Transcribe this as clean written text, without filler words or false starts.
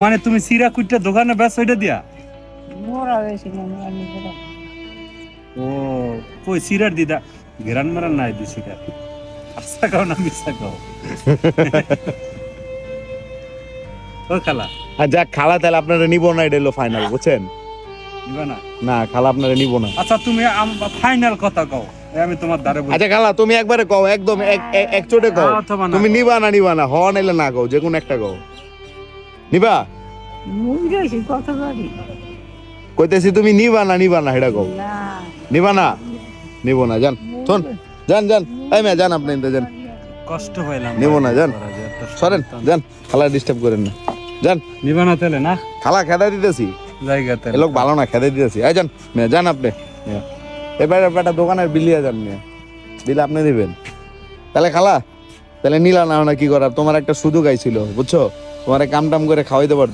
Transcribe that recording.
মানে তুমি সিরা কুইটটা দোকানে বেচ ওইটা দিয়া? ও কই সিরার দিদা ঘেরান মারান নাই দি সিরার। আচ্ছা খাও না মিশা খাও। ও খালা আর যাক খালা তাহলে আপনারা নিব না, এটা হলো ফাইনাল, বুঝছেন? নিবা না? না খালা আপনারা নিব না। আচ্ছা তুমি ফাইনাল কথা কও, আমি তোমার দ্বারে বলি। আচ্ছা খালা তুমি একবারে কও, একদম এক চোটে কও, অথবা না তুমি কও। নিবা না হওয়া নাইলে না কও, যে কোনো একটা কও। নিবা? কইতেছি তুমি নিবা না এটা কও। নিবা না? নিব না, যান শোন, যান এই মেয়ে যান, আপনি যান, কষ্ট পাইলাম। নিব না, যান সরেন, যান, খালা ডিস্টার্ব করেন না, যান। নিবা না তাহলে না? খালা খেদা দিতেছি, জায়গাতে এ লোক ভালো না, খেদা দিতেছি। এই যান মেয়ে, যান আপনি। এবার একটা দোকানের বিলিয়া যান মেয়ে, দিলে আপনি দিবেন। তাহলে খালা তাহলে নিলা না কি করার, তোমার একটা সুযোগ আইছিল বুঝছো, তোমার কাম টাম করে খাওয়াইতে পারতো।